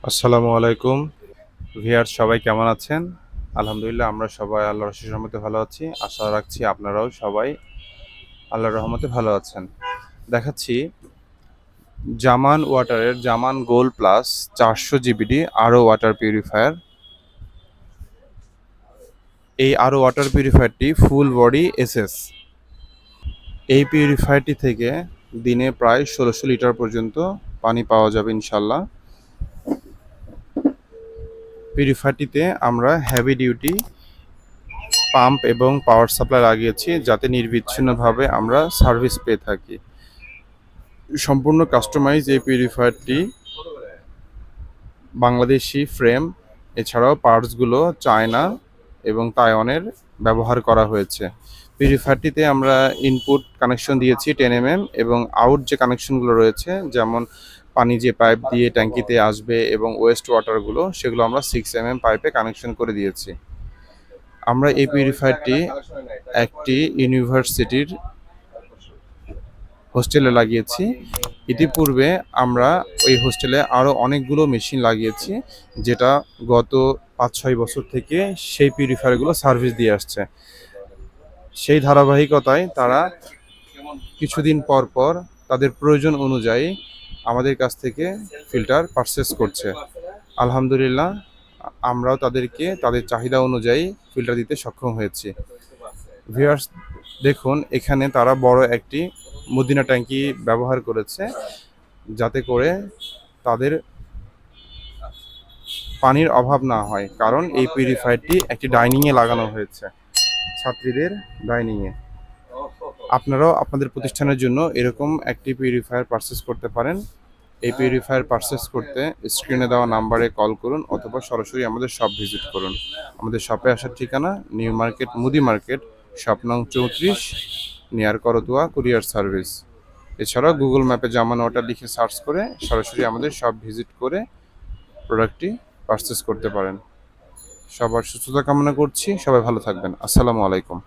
আসসালামু আলাইকুম ভিউয়ার্স, সবাই কেমন আছেন? আলহামদুলিল্লাহ, আমরা সবাই আল্লাহর অশেষ রহমতে ভালো আছি। আশা রাখছি আপনারাও সবাই আল্লাহর রহমতে ভালো আছেন। দেখাচ্ছি জামান ওয়াটারের জামান গোল্ড প্লাস 400 জিবিডি আরও ওয়াটার পিউরিফায়ার। এই আরও ওয়াটার পিউরিফায়ারটি ফুল বডি এসএস। এই পিউরিফায়ারটি থেকে দিনে প্রায় 1600 লিটার পর্যন্ত পানি পাওয়া যাবে ইনশাল্লাহ। পিউরিফায়ারটিতে আমরা হেভি ডিউটি পাম্প এবং পাওয়ার সাপ্লাই লাগিয়েছি যাতে নির্বিচ্ছিন্নভাবে আমরা সার্ভিস পেয়ে থাকি। সম্পূর্ণ কাস্টমাইজ এই পিউরিফায়ারটি বাংলাদেশি ফ্রেম এছাড়াও পার্টসগুলো চায়না এবং তাইওয়ানের ব্যবহার করা হয়েছে। পিউরিফায়ারটিতে আমরা ইনপুট কানেকশন দিয়েছি 10 mm এবং আউট যে কানেকশনগুলো রয়েছে, যেমন পানি যে পাইপ দিয়ে ট্যাঙ্কিতে আসবে এবং ওয়েস্ট ওয়াটারগুলো, সেগুলো আমরা 6 mm পাইপে কানেকশন করে দিয়েছি। আমরা এই পিউরিফায়ারটি একটি ইউনিভার্সিটির হোস্টেলে লাগিয়েছি। ইতিপূর্বে আমরা ওই হোস্টেলে আরও অনেকগুলো মেশিন লাগিয়েছি, যেটা গত 5-6 বছর থেকে সেই পিউরিফায়ারগুলো সার্ভিস দিয়ে আসছে। সেই ধারাবাহিকতায় তারা কিছুদিন পর পর তাদের প্রয়োজন অনুযায়ী আমাদের কাছ থেকে ফিল্টার পারচেস করছে। আলহামদুলিল্লাহ, আমরাও তাদেরকে তাদের চাহিদা অনুযায়ী ফিল্টার দিতে সক্ষম হয়েছি। ভিউয়ার্স, দেখুন এখানে তারা বড় একটি মদিনা ট্যাঙ্কি ব্যবহার করেছে, যাতে করে তাদের পানির অভাব না হয়, কারণ এই পিউরিফায়ারটি একটি ডাইনিংয়ে লাগানো হয়েছে, ছাত্রীদের ডাইনিংয়ে। আপনারাও আপনাদের প্রতিষ্ঠানের জন্য এরকম একটি পিউরিফায়ার পারচেস করতে পারেন। এই পিউরিফায়ার পারচেস করতে স্ক্রিনে দেওয়া নাম্বারে কল করুন অথবা সরাসরি আমাদের শপ ভিজিট করুন। আমাদের শপে আসার ঠিকানা নিউ মার্কেট, মুদি মার্কেট, শপ নং 34, নিয়ার করতোয়া কুরিয়ার সার্ভিস। এছাড়াও গুগল ম্যাপে জামান ওয়াটার লিখে সার্চ করে সরাসরি আমাদের শপ ভিজিট করে প্রোডাক্টটি পারচেস করতে পারেন। সবার সুস্থতা কামনা করছি, সবাই ভালো থাকবেন। আসসালামু আলাইকুম।